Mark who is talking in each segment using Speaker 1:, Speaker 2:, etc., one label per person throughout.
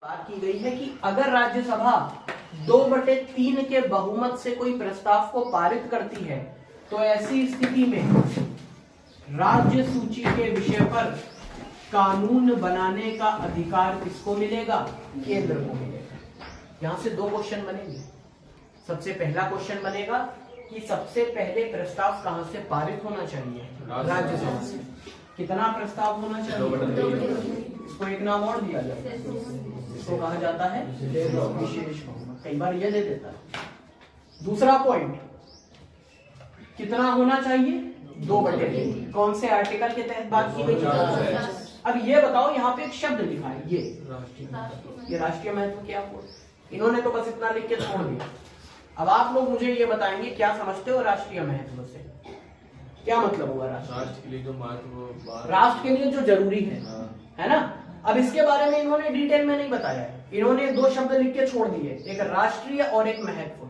Speaker 1: बात की गई है कि अगर राज्यसभा 2/3 के बहुमत से कोई प्रस्ताव को पारित करती है तो ऐसी स्थिति में राज्य सूची के विषय पर कानून बनाने का अधिकार किसको मिलेगा? केंद्र को मिलेगा। यहां से दो क्वेश्चन बनेंगे। सबसे पहला क्वेश्चन बनेगा कि सबसे पहले प्रस्ताव कहां से पारित होना चाहिए? राज्यसभा से। कितना प्रस्ताव होना चाहिए? इसको एक नाम और दिया जाता है, इसको कहा जाता है विशेष बहुमत। कई बार ये दे देता है। दूसरा पॉइंट, कितना होना चाहिए? 2/3। कौन से आर्टिकल के तहत बात की गई? अब ये बताओ, यहाँ पे एक शब्द लिखा है ये राष्ट्रीय महत्व क्या हुआ? इन्होंने तो बस इतना लिख के छोड़ दिया। अब आप लोग मुझे ये बताएंगे क्या समझते हो राष्ट्रीय महत्व से? क्या मतलब हुआ राष्ट्र के लिए? जो महत्व राष्ट्र के लिए जो जरूरी है ना। अब इसके बारे में इन्होंने डिटेल में नहीं बताया है। इन्होंने दो शब्द लिख के छोड़ दिए, एक राष्ट्रीय और एक महत्व।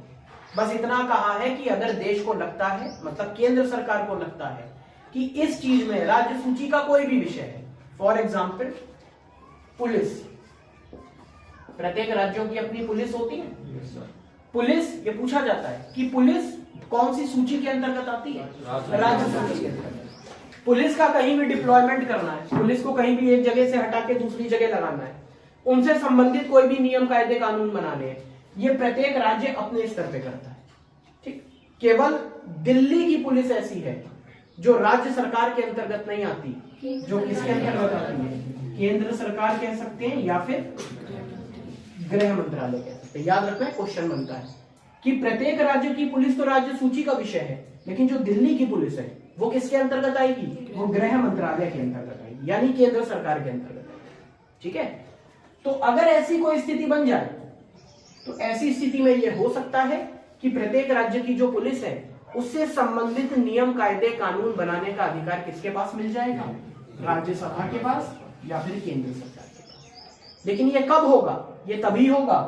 Speaker 1: बस इतना कहा है कि अगर देश को लगता है, मतलब केंद्र सरकार को लगता है कि इस चीज में राज्य सूची का कोई भी विषय है, फॉर एग्जाम्पल पुलिस, प्रत्येक राज्यों की अपनी पुलिस होती है। पुलिस, ये पूछा जाता है कि पुलिस कौन सी सूची के अंतर्गत आती है? राज्य सूची के अंतर्गत। पुलिस का कहीं भी डिप्लॉयमेंट करना है, पुलिस को कहीं भी एक जगह से हटा के दूसरी जगह लगाना है, उनसे संबंधित कोई भी नियम कायदे कानून बनाने हैं, ये प्रत्येक राज्य अपने स्तर पे करता है। ठीक, केवल दिल्ली की पुलिस ऐसी है जो राज्य सरकार के अंतर्गत नहीं आती, जो किसके अंतर्गत आती है? केंद्र सरकार कह सकते हैं या फिर गृह मंत्रालय कह सकते हैं। याद रखना, क्वेश्चन बनता है कि प्रत्येक राज्य की पुलिस तो राज्य सूची का विषय है, लेकिन जो दिल्ली की पुलिस है वो किसके अंतर्गत आएगी? वो गृह मंत्रालय के अंतर्गत आएगी, यानी केंद्र सरकार के अंतर्गत आएगी। ठीक है, तो अगर ऐसी कोई स्थिति बन जाए तो ऐसी स्थिति में यह हो सकता है कि प्रत्येक राज्य की जो पुलिस है उससे संबंधित नियम कायदे कानून बनाने का अधिकार किसके पास मिल जाएगा? राज्यसभा के पास या फिर केंद्र सरकार के पास। लेकिन यह कब होगा? यह तभी होगा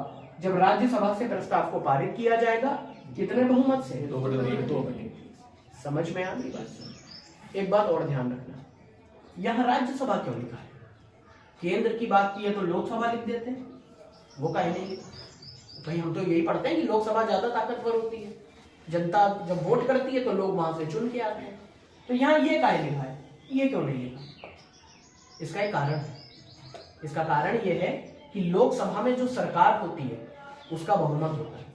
Speaker 1: जब राज्यसभा से प्रस्ताव को पारित किया जाएगा। कितने बहुमत से? 2/3। समझ में आ गई बात? एक बात और ध्यान रखना, यहां राज्यसभा क्यों लिखा है? केंद्र की बात की है तो लोकसभा लिख देते हैं, वो काहे नहीं लिखा? भाई हम तो यही पढ़ते हैं कि लोकसभा ज्यादा ताकतवर होती है, जनता जब वोट करती है तो लोग वहां से चुन के आते हैं। तो यहाँ ये काहे लिखा है? ये क्यों नहीं लिखा? इसका एक कारण है। इसका कारण यह है कि लोकसभा में जो सरकार होती है उसका बहुमत होता है,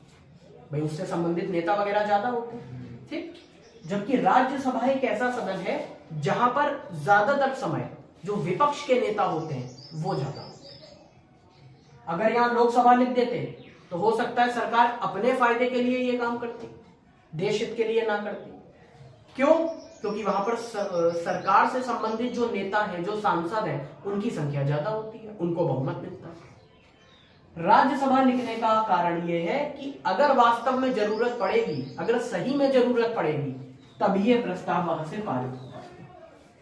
Speaker 1: भाई उससे संबंधित नेता वगैरह ज्यादा होते हैं। ठीक, जबकि राज्यसभा एक ऐसा सदन है जहां पर ज्यादातर समय जो विपक्ष के नेता होते हैं वो ज्यादा होते हैं। अगर यहां लोकसभा लिख देते तो हो सकता है सरकार अपने फायदे के लिए ये काम करती, देश हित के लिए ना करती। क्यों? क्योंकि वहां पर सरकार से संबंधित जो नेता हैं, जो सांसद हैं, उनकी संख्या ज्यादा होती है, उनको बहुमत मिलता है। राज्यसभा लिखने का कारण यह है कि अगर वास्तव में जरूरत पड़ेगी, अगर सही में जरूरत पड़ेगी, तभी यह प्रस्ताव वहां से पारित होगा।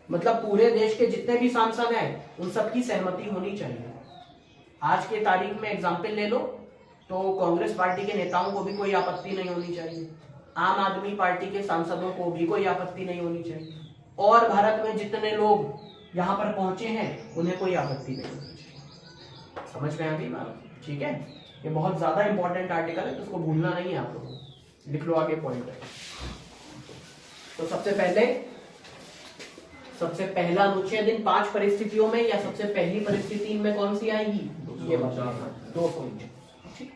Speaker 1: मतलब पूरे देश के जितने भी सांसद हैं उन सबकी सहमति होनी चाहिए। आज के तारीख में एग्जाम्पल ले लो तो कांग्रेस पार्टी के नेताओं को भी कोई आपत्ति नहीं होनी चाहिए, आम आदमी पार्टी के सांसदों को भी कोई आपत्ति नहीं होनी चाहिए, और भारत में जितने लोग यहाँ पर पहुंचे हैं उन्हें कोई आपत्ति नहीं होनी चाहिए। समझ में आ गई बात? ठीक है, ये बहुत ज्यादा इंपॉर्टेंट आर्टिकल है तो उसको भूलना नहीं है आप लोगों को। लिख लो आगे पॉइंट। तो सबसे पहला अनुच्छेद इन 5 परिस्थितियों में या सबसे पहली परिस्थिति में कौन सी आएगी? ये बताना। 2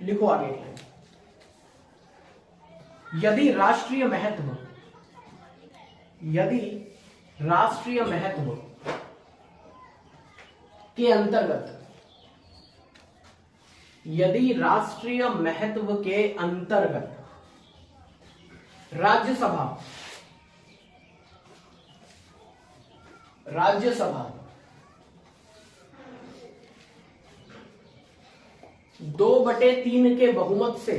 Speaker 1: लिखो आगे। यदि राष्ट्रीय महत्व के अंतर्गत, यदि राष्ट्रीय महत्व के अंतर्गत राज्यसभा 2/3 के बहुमत से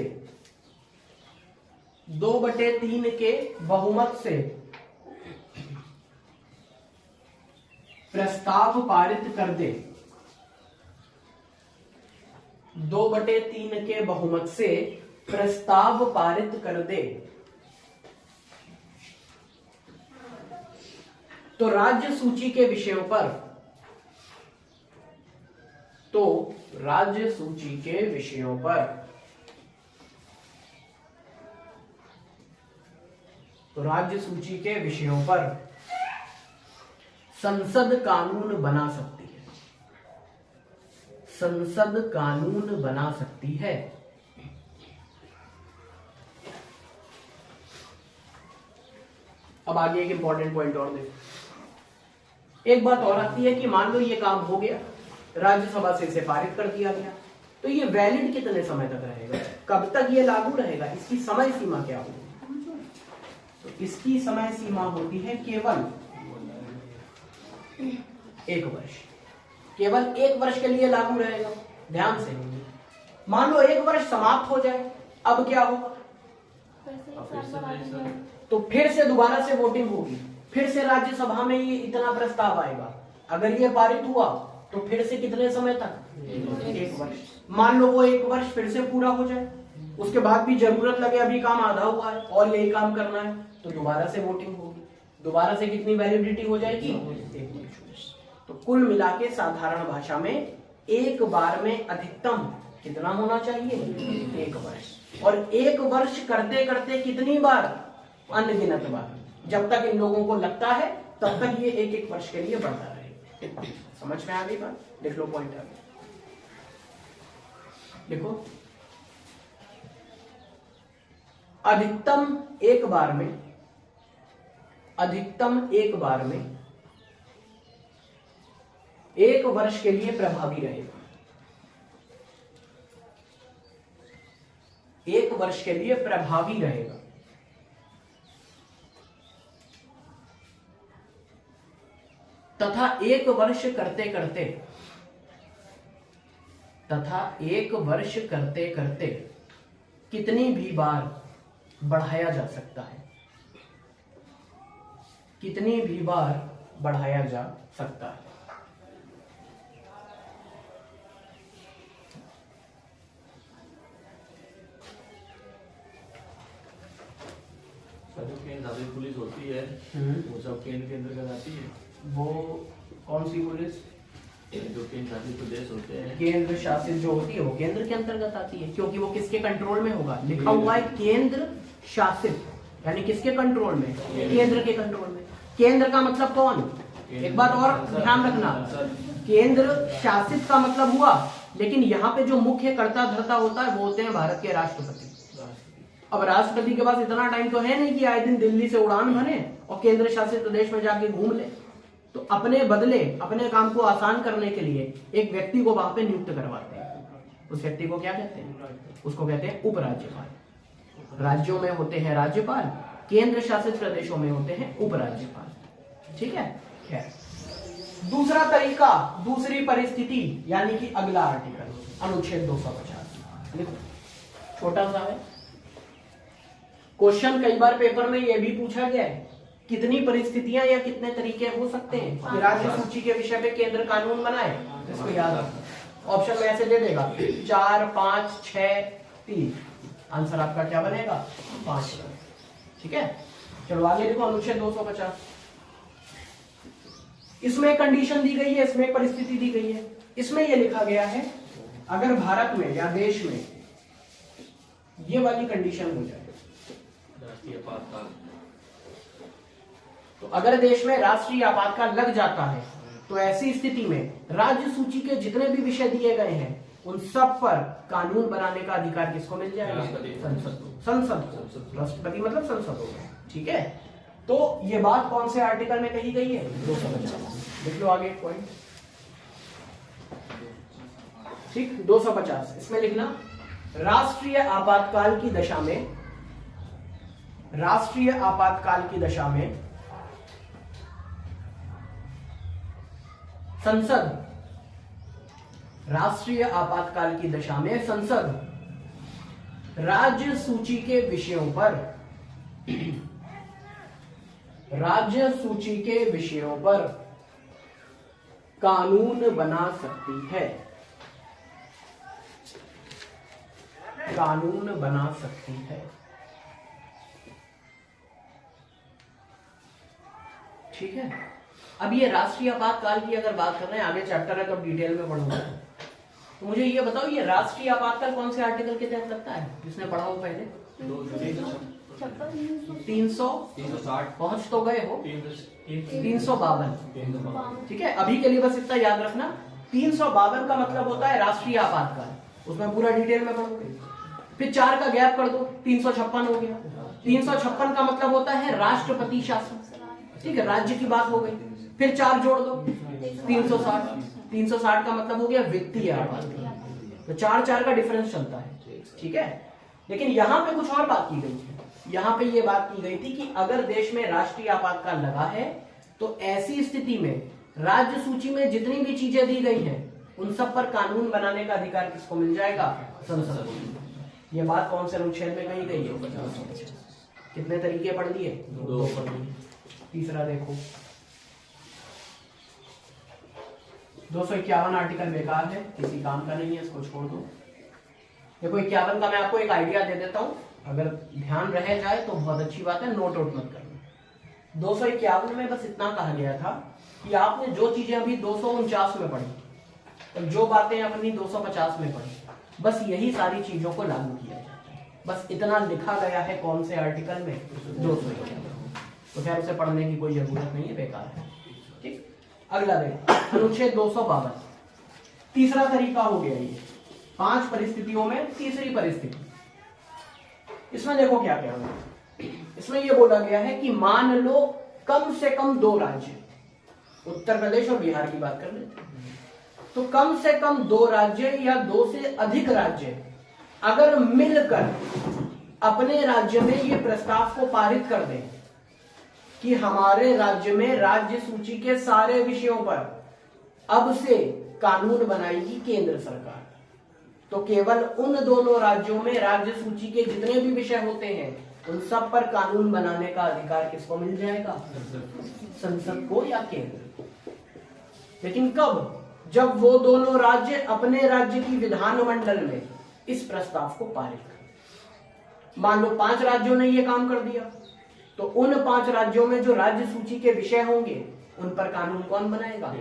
Speaker 1: 2/3 के बहुमत से प्रस्ताव पारित कर दे, 2/3 के बहुमत से प्रस्ताव पारित कर दे, तो राज्य सूची के विषयों पर राज्य सूची के विषयों पर, तो राज्य सूची के विषयों पर संसद कानून बना सकती है, संसद कानून बना सकती है। अब आगे एक इंपॉर्टेंट पॉइंट और देखो। एक बात और आती है कि मान लो ये काम हो गया, राज्यसभा से इसे पारित कर दिया गया, तो ये वैलिड कितने समय तक रहेगा, कब तक ये लागू रहेगा, इसकी समय सीमा क्या होगी? तो इसकी समय सीमा होती है केवल 1 वर्ष, केवल 1 वर्ष के लिए लागू रहेगा। ध्यान से, मान लो 1 वर्ष समाप्त हो जाए, अब क्या होगा? तो फिर से दोबारा से वोटिंग होगी, फिर से राज्यसभा में ये इतना प्रस्ताव आएगा, अगर ये पारित हुआ तो फिर से कितने समय तक? 1 वर्ष। मान लो वो 1 वर्ष फिर से पूरा हो जाए, उसके बाद भी जरूरत लगे, अभी काम आधा हुआ है और यही काम करना है, तो दोबारा से वोटिंग होगी, दोबारा से कितनी वैलिडिटी हो जाएगी? 1 वर्ष। तो कुल मिला के साधारण भाषा में एक बार में अधिकतम कितना होना चाहिए? 1 वर्ष। और 1 वर्ष करते करते कितनी बार? अनगिनत बार। जब तक इन लोगों को लगता है तब तक ये 1-1 वर्ष के लिए बढ़ता रहेगा। समझ में आ गई बात? लिख लो पॉइंट आगे, देखो। अधिकतम एक बार में, अधिकतम एक बार में 1 वर्ष के लिए प्रभावी रहेगा, 1 वर्ष के लिए प्रभावी रहेगा। तथा 1 वर्ष करते करते, तथा 1 वर्ष करते करते कितनी भी बार बढ़ाया जा सकता है, कितनी भी बार बढ़ाया जा सकता है।
Speaker 2: जो केंद्र शासित पुलिस होती है वो सब केंद्र के अंतर्गत आती है।
Speaker 1: वो कौन सी पुलिस?
Speaker 2: जो केंद्र शासित प्रदेश होते हैं,
Speaker 1: केंद्र शासित जो होती है वो केंद्र के अंतर्गत आती है, क्योंकि वो किसके कंट्रोल में होगा? लिखा हुआ है केंद्र शासित, यानी किसके कंट्रोल में? केंद्र के कंट्रोल में। केंद्र का मतलब कौन? एक बात और ध्यान रखना, केंद्र शासित का मतलब हुआ, लेकिन यहाँ पे जो मुख्य कर्ता धर्ता होता है वो होते हैं भारत के राष्ट्रपति। अब राष्ट्रपति के पास इतना टाइम तो है नहीं कि आए दिन दिल्ली से उड़ान भरे और केंद्र शासित प्रदेश में जाके घूम ले, तो अपने बदले अपने काम को आसान करने के लिए एक व्यक्ति को वहां पे नियुक्त करवाते हैं। उस व्यक्ति को क्या कहते हैं? उसको कहते हैं उपराज्यपाल। राज्यों में होते हैं राज्यपाल, केंद्र शासित प्रदेशों में होते हैं उपराज्यपाल। ठीक है। खैर, दूसरा तरीका, दूसरी परिस्थिति, यानी कि अगला आर्टिकल अनुच्छेद 250। देखो छोटा सा है क्वेश्चन, कई बार पेपर में यह भी पूछा गया है कितनी परिस्थितियां या कितने तरीके हो सकते हैं कि राज्य सूची के विषय पे केंद्र कानून बनाए। इसको याद रखो, ऑप्शन में ऐसे दे देगा 4, 5, 6, 3। आंसर आपका क्या बनेगा? 5। ठीक है, चलो आगे देखो अनुच्छेद 250। इसमें कंडीशन दी गई है, इसमें परिस्थिति दी गई है। इसमें यह लिखा गया है अगर भारत में या देश में ये वाली कंडीशन हो जाए,
Speaker 2: राष्ट्रीय आपातकाल,
Speaker 1: तो अगर देश में राष्ट्रीय आपातकाल लग जाता है तो ऐसी स्थिति में राज्य सूची के जितने भी विषय दिए गए हैं उन सब पर कानून बनाने का अधिकार किसको मिल जाएगा? संसद को। संसद, राष्ट्रपति मतलब संसद होगा। ठीक है, तो ये बात कौन से आर्टिकल में कही गई है? 250। देख लो आगे पॉइंट। ठीक, 250 इसमें लिखना राष्ट्रीय आपातकाल की दशा में, राष्ट्रीय आपातकाल की दशा में संसद, राष्ट्रीय आपातकाल की दशा में संसद राज्य सूची के विषयों पर, राज्य सूची के विषयों पर कानून बना सकती है, कानून बना सकती है। ठीक है, अब ये राष्ट्रीय आपातकाल की अगर बात कर रहे हैं, आगे चैप्टर है तो डिटेल में पढ़ूंगा। तो मुझे ये बताओ, ये राष्ट्रीय आपातकाल कौन से आर्टिकल के तहत लगता है, जिसने पढ़ा हो पहले? 360 पहुंच तो गए हो, 352। ठीक है, अभी के लिए बस इतना याद रखना, 352 का मतलब होता है राष्ट्रीय आपातकाल, उसमें पूरा डिटेल में पढ़ोगे। फिर 4 का गैप कर दो, 356 हो गया। 356 का मतलब होता है राष्ट्रपति शासन, ठीक है, राज्य की बात हो गई। फिर 4 जोड़ दो, 360। 360 का मतलब हो गया वित्तीय आपातकाल। तो 4 का डिफरेंस चलता है, ठीक है। लेकिन यहाँ पे कुछ और बात की गई है। यहाँ पे ये बात की गई थी कि अगर देश में राष्ट्रीय आपातकाल लगा है तो ऐसी स्थिति में राज्य सूची में जितनी भी चीजें दी गई हैं उन सब पर कानून बनाने का अधिकार किसको मिल जाएगा? संसद को। ये बात कौन से अनुच्छेद में कही गई है? 50। कितने तरीके पढ़ लिए? 2 पढ़ लिए। तीसरा देखो, 251 आर्टिकल बेकार है, किसी काम का नहीं है, इसको छोड़ दो। देखो 51 का मैं आपको एक आइडिया दे देता हूं, अगर ध्यान रह जाए तो बहुत अच्छी बात है, नोट आउट मत करना। 251 में बस इतना कहा गया था कि आपने जो चीजें अभी 249 में पढ़ी और जो बातें अपनी 250 में पढ़ी, बस यही सारी चीजों को लागू किया जाता है। बस इतना लिखा गया है कौन से आर्टिकल में? 251। तो खैर उसे पढ़ने की कोई जरूरत नहीं है, बेकार है। ठीक, अगला देखो, अनुच्छेद 252। तीसरा तरीका हो गया ये, 5 परिस्थितियों में तीसरी परिस्थिति। इसमें देखो क्या क्या है, इसमें ये बोला गया है कि मान लो कम से कम 2 राज्य, उत्तर प्रदेश और बिहार की बात कर लेते हैं, तो कम से कम 2 राज्य या 2 से अधिक राज्य अगर मिलकर अपने राज्य में ये प्रस्ताव को पारित कर दें कि हमारे राज्य में राज्य सूची के सारे विषयों पर अब से कानून बनाएगी केंद्र सरकार, तो केवल उन दोनों राज्यों में राज्य सूची के जितने भी विषय होते हैं उन सब पर कानून बनाने का अधिकार किसको मिल जाएगा? संसद को या केंद्र को। लेकिन कब? जब वो दोनों राज्य अपने राज्य की विधानमंडल में इस प्रस्ताव को पारित करें। मान लो 5 राज्यों ने ये काम कर दिया, तो उन 5 राज्यों में जो राज्य सूची के विषय होंगे उन पर कानून कौन बनाएगा?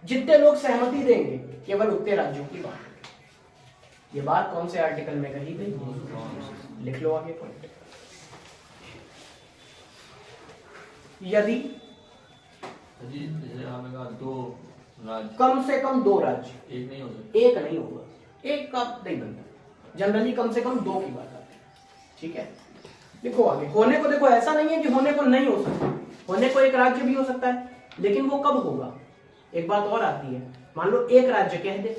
Speaker 1: जितने लोग सहमति देंगे केवल उतने राज्यों की बात। ये बात कौन से आर्टिकल में कही गई? लिख लो आगे पॉइंट। यदि कम से कम 2 राज्य, एक नहीं होगा, एक का नहीं बनता, जनरली कम से कम 2 की बात आती है, ठीक है। देखो आगे, होने को देखो ऐसा नहीं है कि होने को नहीं हो सकता, होने को एक राज्य भी हो सकता है, लेकिन वो कब होगा? एक बात और आती है, मान लो एक राज्य कह दे,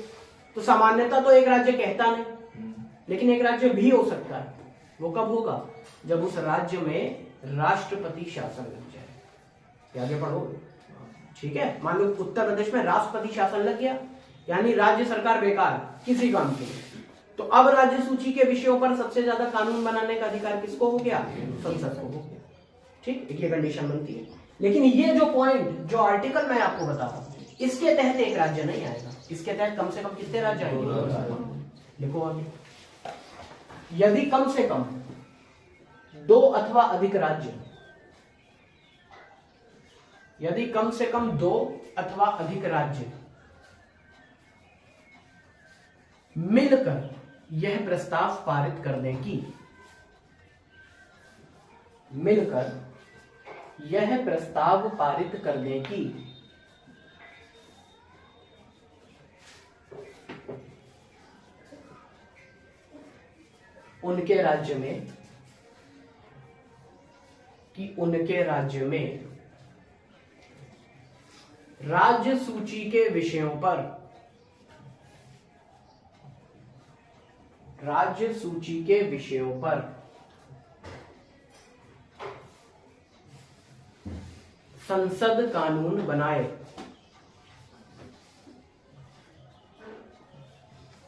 Speaker 1: तो सामान्यतः तो एक राज्य कहता नहीं, लेकिन एक राज्य भी हो सकता है। वो कब होगा? जब उस राज्य में राष्ट्रपति शासन लग जाए। आगे पढ़ोगे, ठीक है। मान लो उत्तर प्रदेश में राष्ट्रपति शासन लग गया, यानी राज्य सरकार बेकार किसी काम के लिए, तो अब राज्य सूची के विषयों पर सबसे ज्यादा कानून बनाने का अधिकार किसको हो गया? संसद को हो गया। ठीक, ये कंडीशन बनती है। लेकिन ये जो पॉइंट, जो आर्टिकल मैं आपको बताता हूं, इसके तहत एक राज्य नहीं आएगा। इसके तहत कम से कम कितने राज्य आएंगे? लिखो आगे, यदि कम से कम 2 अथवा अधिक राज्य, यदि कम से कम 2 अथवा अधिक राज्य मिलकर यह प्रस्ताव पारित कर दें कि, मिलकर यह प्रस्ताव पारित कर दें कि उनके राज्य में राज्य सूची के विषयों पर, राज्य सूची के विषयों पर संसद कानून बनाए,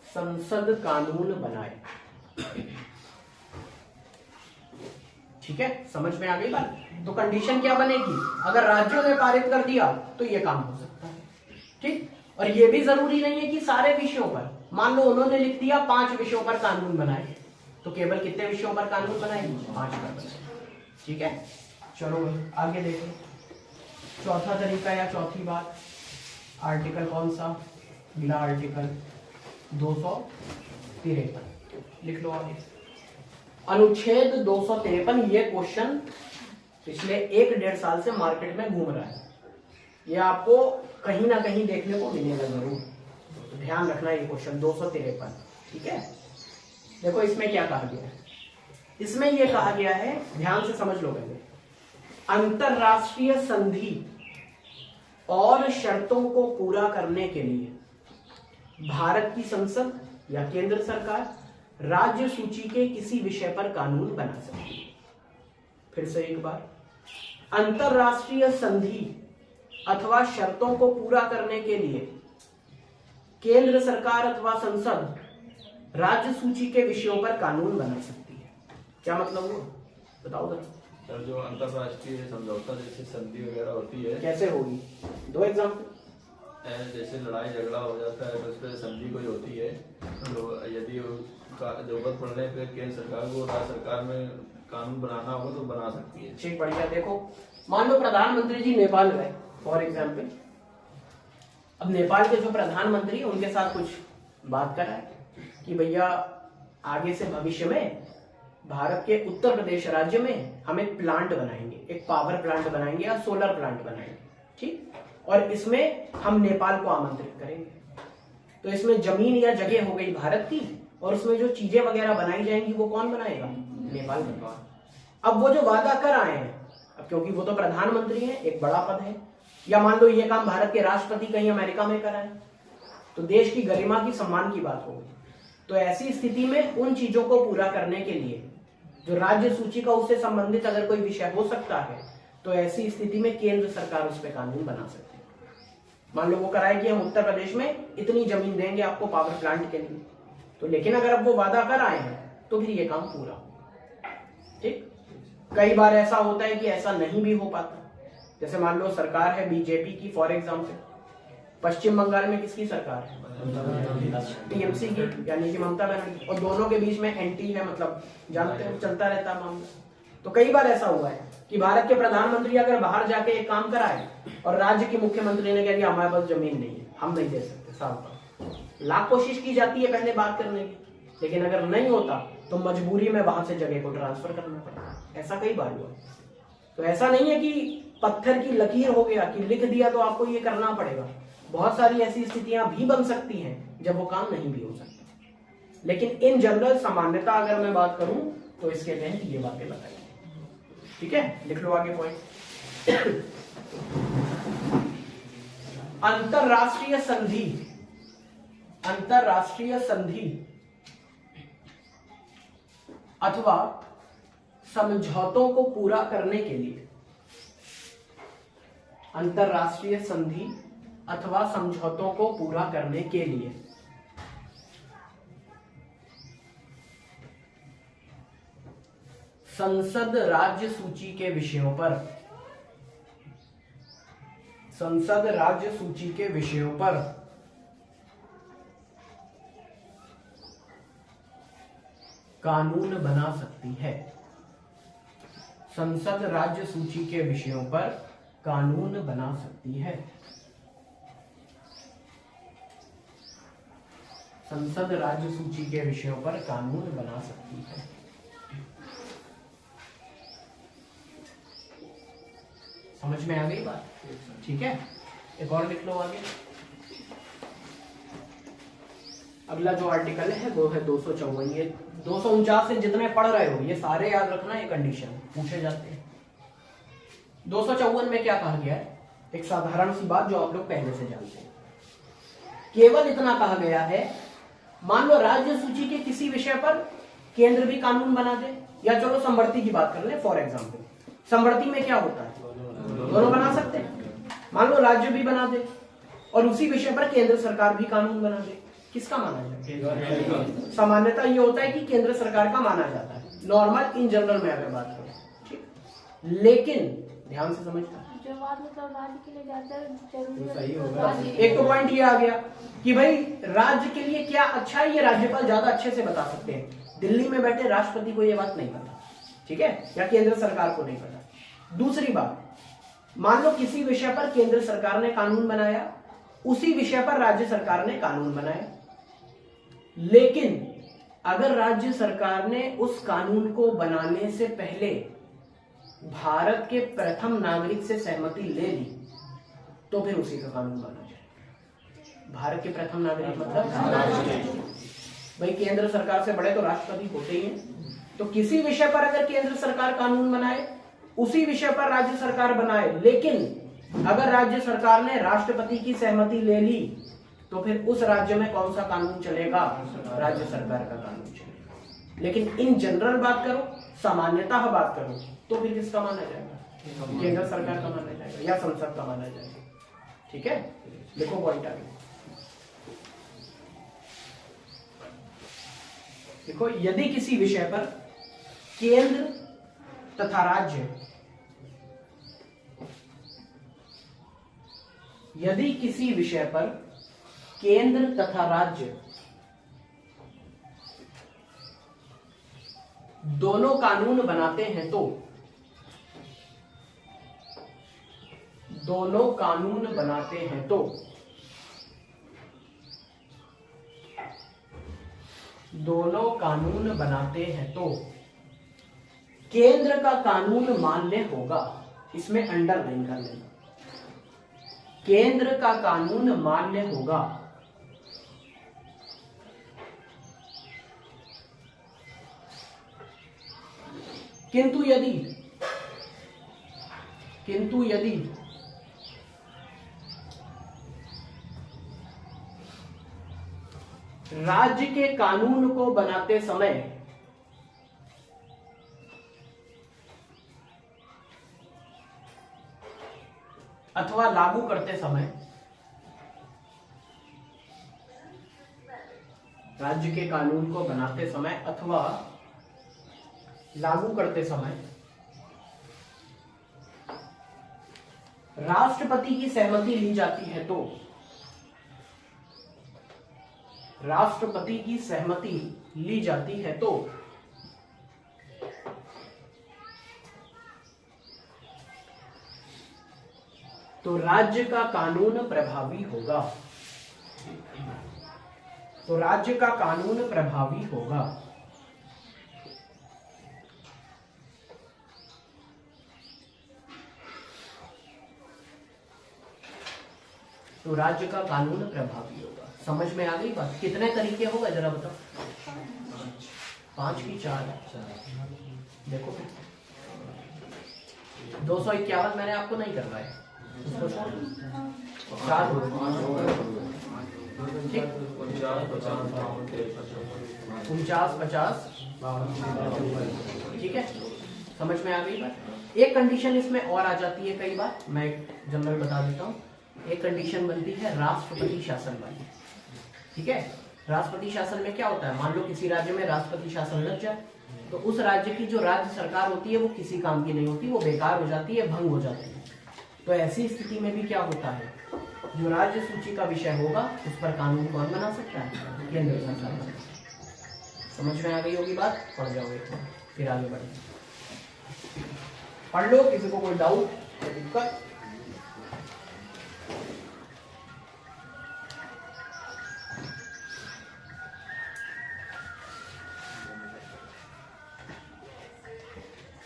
Speaker 1: संसद कानून बनाए। ठीक है, समझ में आ गई बात? तो कंडीशन क्या बनेगी? अगर राज्यों ने पारित कर दिया तो ये काम हो सकता है, ठीक। और ये भी जरूरी नहीं है कि सारे विषयों पर, मान लो उन्होंने लिख दिया 5 विषयों पर कानून बनाए, तो केवल कितने विषयों पर कानून बनाएंगे? 5 पर, ठीक है। चलो आगे देखो, चौथा तरीका या चौथी बात, आर्टिकल कौन सा? अगला आर्टिकल 253, लिख लो आगे। अनुच्छेद 253, ये क्वेश्चन पिछले 1-1.5 साल से मार्केट में घूम रहा है, ये आपको कहीं ना कहीं देखने को मिलेगा जरूर, तो ध्यान रखना ये क्वेश्चन 253, ठीक है। देखो इसमें क्या कहा गया है, इसमें ये कहा गया है, ध्यान से समझ लो पहले, अंतरराष्ट्रीय संधि और शर्तों को पूरा करने के लिए भारत की संसद या केंद्र सरकार राज्य सूची के किसी विषय पर कानून बना सकती है। फिर से एक बार, अंतरराष्ट्रीय संधि अथवा शर्तों को पूरा करने के लिए केंद्र सरकार अथवा संसद राज्य सूची के विषयों पर कानून बना सकती है। क्या मतलब हुआ, बताओ जरा।
Speaker 2: सर जो अंतरराष्ट्रीय समझौता जैसे संधि वगैरह होती है,
Speaker 1: कैसे होगी, दो एग्जाम्पल।
Speaker 2: जैसे लड़ाई झगड़ा हो जाता है तो उस पर संधि कोई होती है, तो यदि जरूरत पड़ने पर केंद्र सरकार को राज्य सरकार में कानून बनाना होगा तो बना सकती है।
Speaker 1: ठीक, बढ़िया। देखो मान लो प्रधानमंत्री जी नेपाल गए फॉर एग्जाम्पल, अब नेपाल के जो प्रधानमंत्री है उनके साथ कुछ बात करा है कि भैया आगे से भविष्य में भारत के उत्तर प्रदेश राज्य में हम एक प्लांट बनाएंगे, एक पावर प्लांट बनाएंगे या सोलर प्लांट बनाएंगे, ठीक, और इसमें हम नेपाल को आमंत्रित करेंगे। तो इसमें जमीन या जगह हो गई भारत की, और उसमें जो चीजें वगैरह बनाई जाएंगी वो कौन बनाएगा, नेपाल बनाएगा। अब वो जो वादा कर आए हैं, अब क्योंकि वो तो प्रधानमंत्री हैं, एक बड़ा पद है, या मान लो ये काम भारत के राष्ट्रपति कहीं अमेरिका में कराए, तो देश की गरिमा की सम्मान की बात होगी। तो ऐसी स्थिति में उन चीजों को पूरा करने के लिए जो राज्य सूची का उससे संबंधित अगर कोई विषय हो सकता है, तो ऐसी स्थिति में केंद्र सरकार उस पर कानून बना सकती है। मान लो वो कराए कि हम उत्तर प्रदेश में इतनी जमीन देंगे आपको पावर प्लांट के लिए, तो लेकिन अगर अब वो वादा कर आए हैं तो फिर ये काम पूरा होगा, ठीक। कई बार ऐसा होता है कि ऐसा नहीं भी हो पाता, जैसे मान लो सरकार है बीजेपी की फॉर एग्जाम्पल, पश्चिम बंगाल में किसकी सरकार है, टीएमसी की, यानी कि ममता बनर्जी, और दोनों के बीच में एंटी है, मतलब जानते हो चलता रहता मामला। तो कई बार ऐसा हुआ है कि भारत के प्रधानमंत्री अगर बाहर जाके एक काम कराए और राज्य के मुख्यमंत्री ने कह दिया हमारे पास जमीन नहीं है, हम नहीं दे सकते, साफ लाख कोशिश की जाती है पहले बात करने की, लेकिन अगर नहीं होता तो मजबूरी में वहां से जगह को ट्रांसफर करना पड़ता। ऐसा कई बार हुआ। तो ऐसा नहीं है कि पत्थर की लकीर हो गया कि लिख दिया तो आपको ये करना पड़ेगा। बहुत सारी ऐसी स्थितियां भी बन सकती हैं जब वो काम नहीं भी हो सकता, लेकिन इन जनरल सामान्यता अगर मैं बात करूं तो इसके तहत ये बातें बताई, ठीक है। लिख लो आगे पॉइंट। अंतरराष्ट्रीय संधि, अंतरराष्ट्रीय संधि अथवा समझौतों को पूरा करने के लिए, अंतरराष्ट्रीय संधि अथवा समझौतों को पूरा करने के लिए संसद राज्य सूची के विषयों पर, संसद राज्य सूची के विषयों पर कानून बना सकती है। संसद राज्य सूची के विषयों पर कानून बना सकती है। संसद राज्य सूची के विषयों पर कानून बना सकती है। समझ में आ गई बात, ठीक है। एक और लिख लो आगे। अगला जो आर्टिकल है वो है 254। ये 249 से जितने पढ़ रहे हो ये सारे याद रखना, ये कंडीशन पूछे जाते हैं। 254 में क्या कहा गया है, एक साधारण सी बात जो आप लोग पहले से जानते हैं। केवल इतना कहा गया है, मान लो राज्य सूची के किसी विषय पर केंद्र भी कानून बना दे, या चलो संवर्ती की बात कर ले फॉर एग्जाम्पल। संवर्ती में क्या होता है, दोनों बना सकते हैं। मान लो राज्य भी बना दे और उसी विषय पर केंद्र सरकार भी कानून बना दे, किसका माना जाता है? सामान्यतः ये होता है कि केंद्र सरकार का माना जाता है, नॉर्मल इन जनरल में अगर बात करें, ठीक। लेकिन ध्यान से समझना,
Speaker 3: जो बात मतलब राज्य के लिए ज्यादा
Speaker 1: सही होगा। एक तो पॉइंट ये आ गया कि भाई राज्य के लिए क्या अच्छा है ये राज्यपाल ज्यादा अच्छे से बता सकते हैं। दिल्ली में बैठे राष्ट्रपति को ये बात नहीं पता, ठीक है, या केंद्र सरकार को नहीं पता। दूसरी बात, मान लो किसी विषय पर केंद्र सरकार ने कानून बनाया उसी विषय पर राज्य सरकार ने कानून बनाए। लेकिन अगर राज्य सरकार ने उस कानून को बनाने से पहले भारत के प्रथम नागरिक से सहमति ले ली तो फिर उसी का कानून माना जाए। भारत के प्रथम नागरिक मतलब भाई केंद्र सरकार से बड़े तो राष्ट्रपति होते ही हैं। तो किसी विषय पर अगर केंद्र सरकार कानून बनाए, उसी विषय पर राज्य सरकार बनाए, लेकिन अगर राज्य सरकार ने राष्ट्रपति की सहमति ले ली तो फिर उस राज्य में कौन सा कानून चलेगा? राज्य सरकार का कानून चलेगा। लेकिन इन जनरल बात करो, सामान्यतः बात करो, तो फिर किसका माना जाएगा? केंद्र सरकार का माना जाएगा या संसद का माना जाएगा। ठीक है, देखो पॉइंट आगे। देखो, यदि किसी विषय पर केंद्र तथा राज्य, यदि किसी विषय पर केंद्र तथा राज्य दोनों कानून बनाते हैं तो दोनों कानून बनाते हैं तो दोनों कानून बनाते हैं तो केंद्र का कानून मान्य होगा। इसमें अंडरलाइन कर लेना, केंद्र का कानून मान्य होगा। किंतु यदि राज्य के कानून को बनाते समय अथवा लागू करते समय, राज्य के कानून को बनाते समय अथवा लागू करते समय राष्ट्रपति की सहमति ली जाती है तो राष्ट्रपति की सहमति ली जाती है तो राज्य का कानून प्रभावी होगा। तो राज्य का कानून प्रभावी होगा। तो राज्य का कानून प्रभावी होगा। समझ में आ गई बात? कितने तरीके होगा जरा बताओ? 5 की 4। देखो 251 मैंने आपको नहीं करवाया, उसको छोड़। 4 ठीक, 49, 50, ठीक है, समझ में आ गई बात? एक कंडीशन इसमें और आ जाती है कई बार, मैं जनरल बता देता हूँ। एक कंडीशन बनती है राष्ट्रपति शासन वाली। ठीक है, राष्ट्रपति शासन में क्या होता है? मान लो किसी राज्य में राष्ट्रपति शासन लग जाए तो उस राज्य की जो राज्य सरकार होती है वो किसी काम की नहीं होती, वो बेकार हो जाती है, भंग हो जाती है। तो ऐसी स्थिति में भी क्या होता है, जो राज्य सूची का विषय होगा उस पर कानून कौन बना सकता है? केंद्र सरकार। समझ में आ गई होगी बात? पढ़ जाओगे फिर आगे बढ़े। पढ़ लो, किसी को कोई डाउट, कोई दिक्कत?